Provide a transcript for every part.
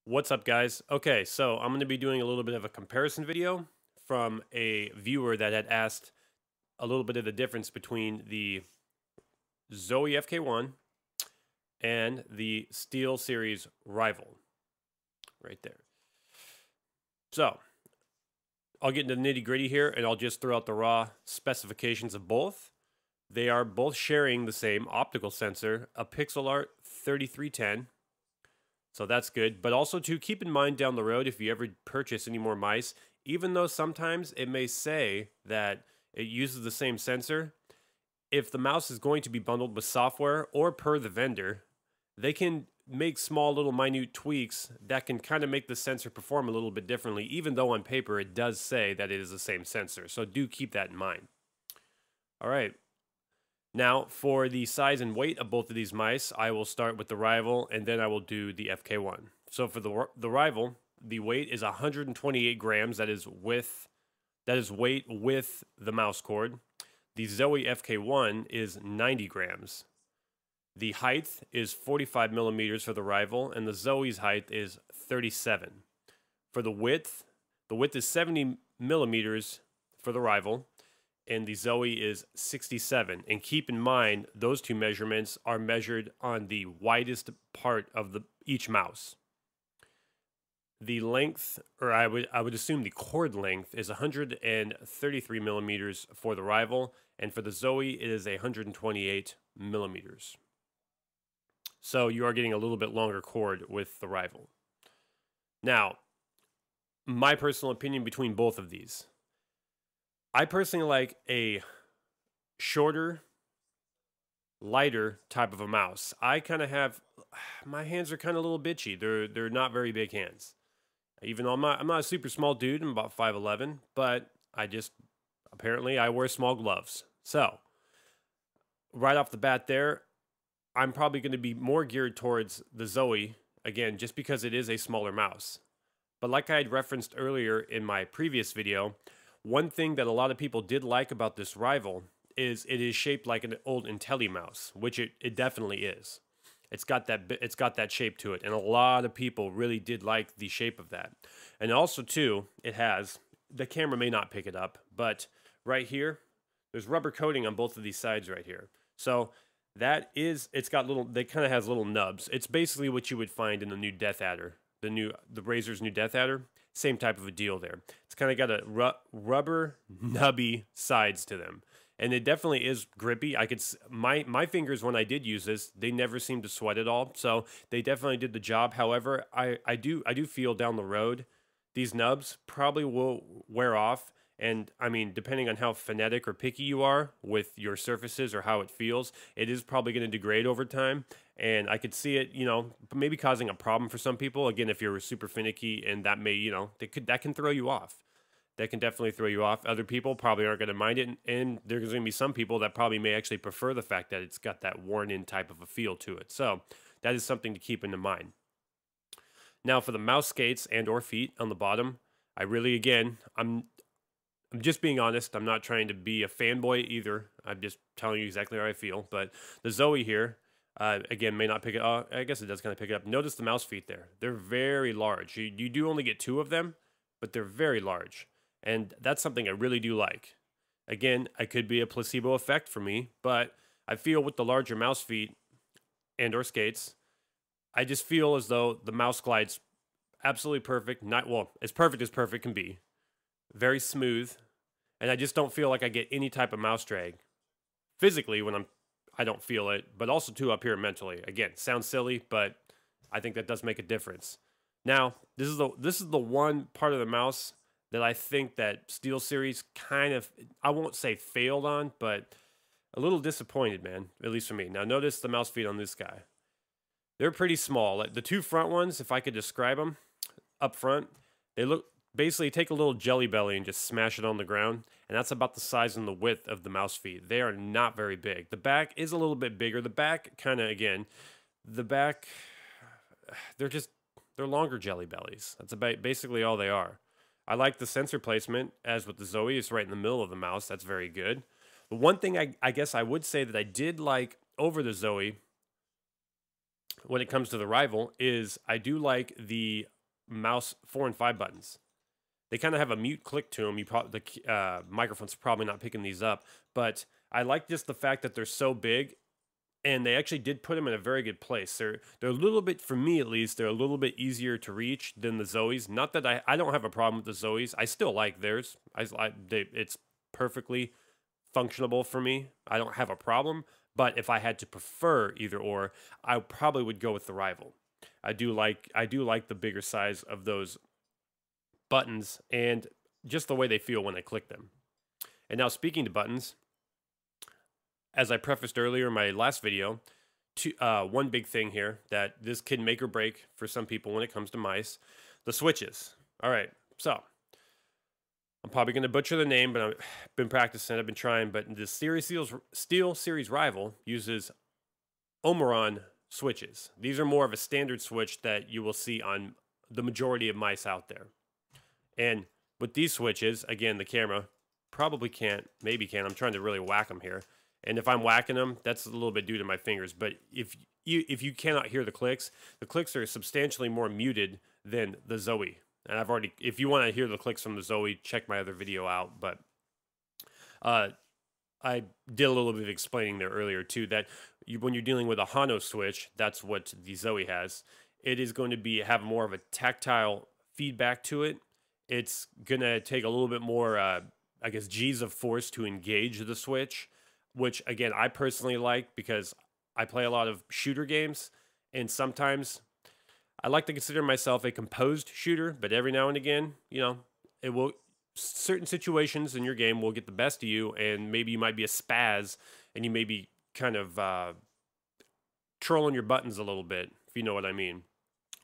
What's up, guys? Okay, so I'm going to be doing a little bit of a comparison video from a viewer that had asked a little bit of the difference between the Zowie Fk1 and the SteelSeries Rival right there. So I'll get into the nitty gritty here and I'll just throw out the raw specifications of both. They are both sharing the same optical sensor, a PixelArt 3310. So that's good. But also to keep in mind down the road, if you ever purchase any more mice, even though sometimes it may say that it uses the same sensor, if the mouse is going to be bundled with software or per the vendor, they can make small little minute tweaks that can kind of make the sensor perform a little bit differently, even though on paper it does say that it is the same sensor. So do keep that in mind. All right. Now, for the size and weight of both of these mice, I will start with the Rival, and then I will do the Fk1. So for the Rival, the weight is 128 grams. That is weight with the mouse cord. The Zowie Fk1 is 90 grams. The height is 45 millimeters for the Rival, and the Zowie's height is 37. For the width is 70 millimeters for the Rival, and the Zowie is 67. And keep in mind, those two measurements are measured on the widest part of each mouse. The length, or I would assume the cord length, is 133 millimeters for the Rival, and for the Zowie, it is 128 millimeters. So you are getting a little bit longer cord with the Rival. Now, my personal opinion between both of these. I personally like a shorter, lighter type of a mouse. I kind of have, my hands are kind of a little bitchy. They're not very big hands. Even though I'm not a super small dude, I'm about 5'11", but apparently I wear small gloves. So, right off the bat there, I'm probably going to be more geared towards the Zowie, again, just because it is a smaller mouse. But like I had referenced earlier in my previous video, one thing that a lot of people did like about this Rival is it is shaped like an old IntelliMouse, which it definitely is. It's got that shape to it, and a lot of people really did like the shape of that. And also too, it has, the camera may not pick it up, but right here, there's rubber coating on both of these sides right here. So it's got they kind of has little nubs. It's basically what you would find in the new Death Adder, the Razer's new Death Adder. Same type of a deal there. It's kind of got a rubber nubby sides to them, and it definitely is grippy. My fingers, when I did use this, they never seemed to sweat at all. So they definitely did the job. However, I do feel down the road these nubs probably will wear off. And I mean, depending on how phonetic or picky you are with your surfaces or how it feels, it is probably going to degrade over time. And I could see it, maybe causing a problem for some people. Again, if you're super finicky, and that may, that can throw you off. That can definitely throw you off. Other people probably aren't going to mind it. And there's going to be some people that probably may actually prefer the fact that it's got that worn-in type of a feel to it. So that is something to keep in mind. Now, for the mouse skates and or feet on the bottom, I really, again, I'm just being honest. I'm not trying to be a fanboy either. I'm just telling you exactly how I feel. But the Zowie here, again, may not pick it up. I guess it does kind of pick it up. Notice the mouse feet there. They're very large. You do only get 2 of them, but they're very large. And that's something I really do like. Again, it could be a placebo effect for me, but I feel with the larger mouse feet and or skates, I just feel as though the mouse glides absolutely perfect. As perfect as perfect can be. Very smooth, and I just don't feel like I get any type of mouse drag physically when I don't feel it, but also too up here mentally. Again, sounds silly, but I think that does make a difference. Now, this is the one part of the mouse that I think that SteelSeries kind of, I won't say failed on, but a little disappointed, man, at least for me. Now, notice the mouse feet on this guy. They're pretty small. The 2 front ones, if I could describe them up front, they look. Basically, take a little Jelly Belly and just smash it on the ground, and that's about the size and the width of the mouse feet. They are not very big. The back is a little bit bigger. The back, kind of, again, they're longer Jelly Bellies. That's about basically all they are. I like the sensor placement, as with the Zowie. It's right in the middle of the mouse. That's very good. The one thing I guess I would say that I did like over the Zowie when it comes to the Rival is I do like the mouse 4 and 5 buttons. They kind of have a mute click to them. The microphone's probably not picking these up, but I like just the fact that they're so big, and they actually did put them in a very good place. They're a little bit, for me at least, they're a little bit easier to reach than the Zowies. Not that I don't have a problem with the Zowies. I still like theirs. It's perfectly functionable for me. I don't have a problem. But if I had to prefer either or, I probably would go with the Rival. I do like the bigger size of those buttons and just the way they feel when I click them. And now, speaking to buttons, as I prefaced earlier in my last video, one big thing here that this can make or break for some people when it comes to mice, the switches. All right, so I'm probably going to butcher the name, but I've been practicing, I've been trying, but the SteelSeries Rival uses Omron switches. These are more of a standard switch that you will see on the majority of mice out there. And with these switches, again, the camera probably can't, maybe can. I'm trying to really whack them here. And if I'm whacking them, that's a little bit due to my fingers. But if you cannot hear the clicks are substantially more muted than the Zowie. And I've already, if you want to hear the clicks from the Zowie, check my other video out. But I did a little bit of explaining there earlier too, that when you're dealing with a Hano switch, that's what the Zowie has. It is going to have more of a tactile feedback to it. It's going to take a little bit more, I guess, G's of force to engage the switch, which, again, I personally like because I play a lot of shooter games, and sometimes I like to consider myself a composed shooter, but every now and again, you know, certain situations in your game will get the best of you, and maybe you might be a spaz, and you may be kind of trolling your buttons a little bit, if you know what I mean.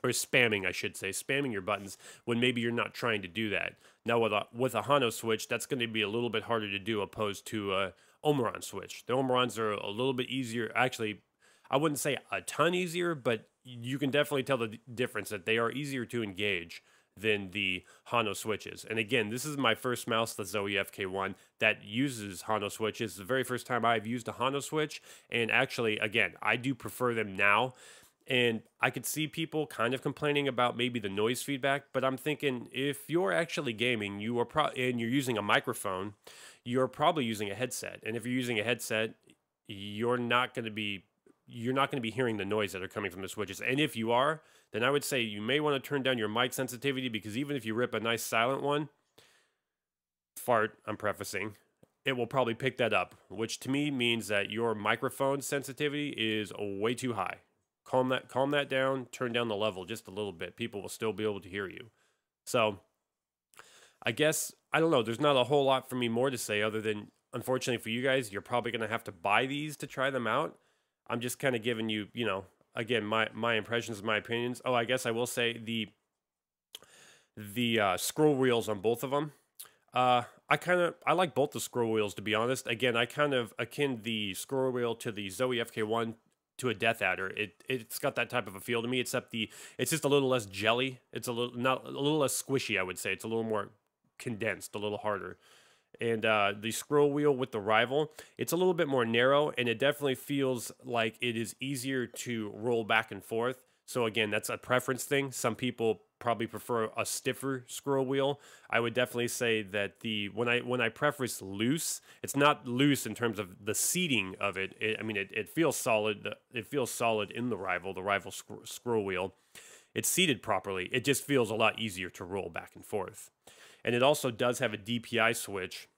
Or spamming, I should say, spamming your buttons when maybe you're not trying to do that. Now, with a Hano switch, that's going to be a little bit harder to do opposed to a Omron switch. The Omrons are a little bit easier. Actually, I wouldn't say a ton easier, but you can definitely tell the difference that they are easier to engage than the Hano switches. And again, this is my first mouse, the Zowie Fk1, that uses Hano switches. It's the very first time I've used a Hano switch. And actually, again, I do prefer them now. And I could see people kind of complaining about maybe the noise feedback, but I'm thinking if you're actually gaming, and you're using a microphone, you're probably using a headset. And if you're using a headset, you're not going to be hearing the noise that are coming from the switches. And if you are, then I would say you may want to turn down your mic sensitivity, because even if you rip a nice silent one, fart, I'm prefacing, it will probably pick that up, which to me means that your microphone sensitivity is way too high. Calm that down, turn down the level just a little bit. People will still be able to hear you. So I guess, I don't know, there's not a whole lot for me more to say other than, unfortunately for you guys, you're probably going to have to buy these to try them out. I'm just kind of giving you, you know, again, my impressions, my opinions. Oh, I guess I will say the scroll wheels on both of them. I like both the scroll wheels, to be honest. Again, I kind of akin the scroll wheel to the Zowie Fk1 to a Death Adder. It's got that type of a feel to me, except it's just a little less jelly. It's a little less squishy, I would say. It's a little more condensed, a little harder. And the scroll wheel with the Rival, it's a little bit more narrow, and it definitely feels like it is easier to roll back and forth. So again, that's a preference thing. Some people probably prefer a stiffer scroll wheel. I would definitely say that when I preface loose, it's not loose in terms of the seating of it. I mean, it feels solid. It feels solid in the Rival scroll wheel. It's seated properly. It just feels a lot easier to roll back and forth. And it also does have a DPI switch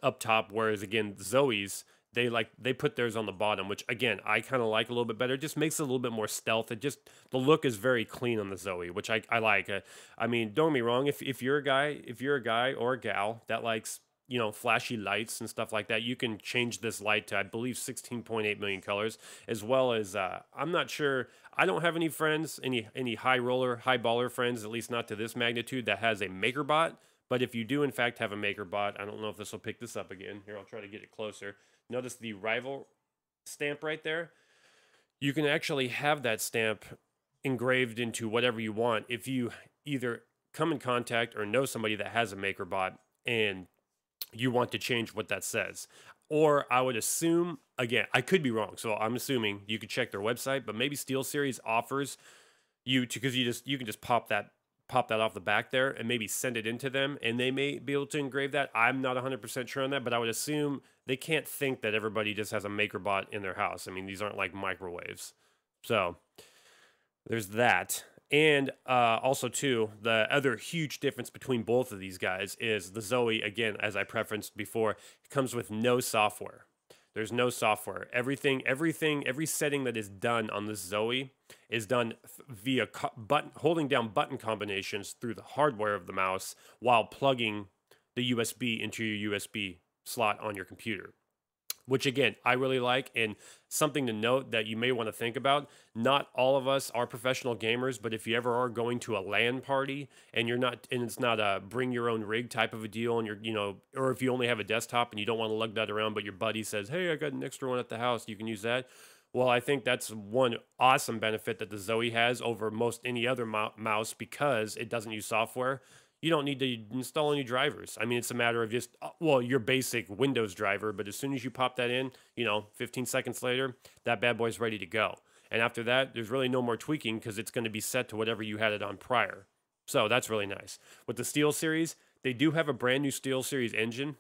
up top, whereas again, the Zowies, they put theirs on the bottom, which again, I kind of like a little bit better. It just makes it a little bit more stealth. The look is very clean on the Zowie, which I like. I mean, don't get me wrong, if you're a guy or a gal that likes, you know, flashy lights and stuff like that, you can change this light to, I believe, 16.8 million colors, as well as, I'm not sure, I don't have any friends, any high baller friends, at least not to this magnitude, that has a MakerBot. But if you do, in fact, have a MakerBot, I don't know if this will pick this up again. Here, I'll try to get it closer. Notice the Rival stamp right there. You can actually have that stamp engraved into whatever you want if you either come in contact or know somebody that has a MakerBot and you want to change what that says. Or I would assume, again, I could be wrong, so I'm assuming you could check their website, but maybe SteelSeries offers you to, because you can just pop that pop that off the back there and maybe send it into them, and they may be able to engrave that. I'm not 100% sure on that, but I would assume they can't think that everybody just has a MakerBot in their house. I mean, these aren't like microwaves. So there's that. And also, too, the other huge difference between both of these guys is the Zowie, again, as I preferenced before, it comes with no software. There's no software. Every setting that is done on this Zowie is done via holding down button combinations through the hardware of the mouse while plugging the USB into your USB slot on your computer. Which, again, I really like, and something to note that you may want to think about. Not all of us are professional gamers, but if you ever are going to a LAN party and it's not a bring your own rig type of a deal, and or if you only have a desktop and you don't want to lug that around, but your buddy says, hey, I got an extra one at the house, you can use that. Well, I think that's one awesome benefit that the Zowie has over most any other mouse, because it doesn't use software. You don't need to install any drivers. I mean, it's a matter of just, your basic Windows driver, but as soon as you pop that in, 15 seconds later, that bad boy's ready to go. And after that, there's really no more tweaking because it's going to be set to whatever you had it on prior. So that's really nice. With the SteelSeries, they do have a brand new SteelSeries engine,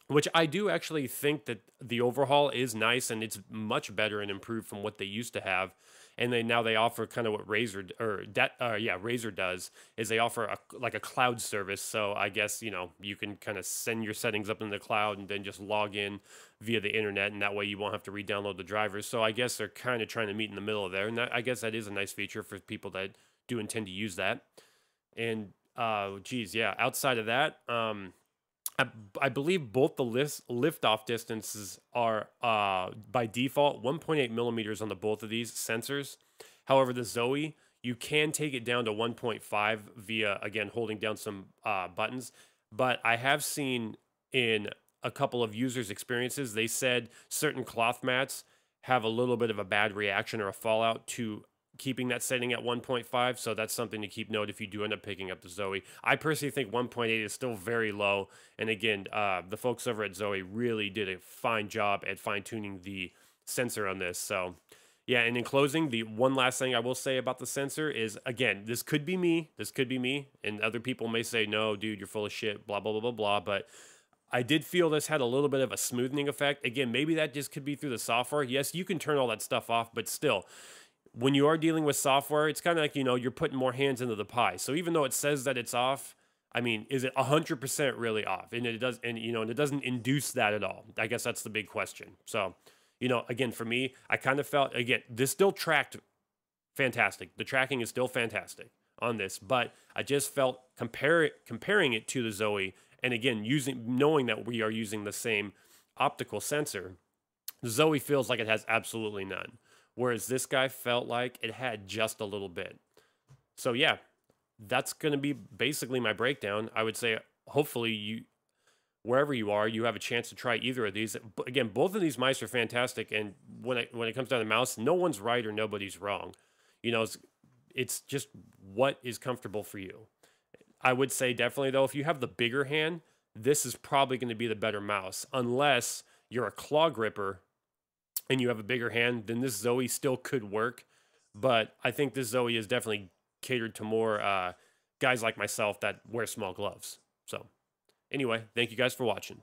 which I do actually think that the overhaul is nice and it's much better and improved from what they used to have. And now they offer kind of what Razer does, is they offer a cloud service. So I guess, you can kind of send your settings up in the cloud and then just log in via the internet, and that way you won't have to re-download the drivers. So I guess they're kind of trying to meet in the middle of there, and I guess that is a nice feature for people that do intend to use that. And outside of that, I believe both the lift-off distances are by default 1.8 millimeters on both of these sensors. However, the Zowie, you can take it down to 1.5 via, again, holding down some buttons. But I have seen in a couple of users' experiences, they said certain cloth mats have a little bit of a bad reaction or a fallout to keeping that setting at 1.5, so that's something to keep note if you do end up picking up the Zowie. I personally think 1.8 is still very low, and again, the folks over at Zowie really did a fine job at fine-tuning the sensor on this. So yeah, and in closing, the one last thing I will say about the sensor is, again, this could be me, and other people may say, no, dude, you're full of shit, blah, blah, blah, blah, blah, but I did feel this had a little bit of a smoothing effect. Again, maybe that just could be through the software. Yes, you can turn all that stuff off, but still, when you are dealing with software, it's kind of like, you're putting more hands into the pie. So even though it says that it's off, I mean, is it 100% really off? And it doesn't induce that at all. I guess that's the big question. So, again, for me, I kind of felt, again, this still tracked fantastic. The tracking is still fantastic on this, but I just felt comparing it to the Zowie, and again, knowing that we are using the same optical sensor, the Zowie feels like it has absolutely none. Whereas this guy felt like it had just a little bit. So yeah, that's going to be basically my breakdown. I would say, hopefully, wherever you are, you have a chance to try either of these. Again, both of these mice are fantastic, and when it comes down to mouse, no one's right or nobody's wrong. It's just what is comfortable for you. I would say definitely, though, if you have the bigger hand, this is probably going to be the better mouse, unless you're a claw gripper and you have a bigger hand, then this Zowie still could work. But I think this Zowie is definitely catered to more guys like myself that wear small gloves. So anyway, thank you guys for watching.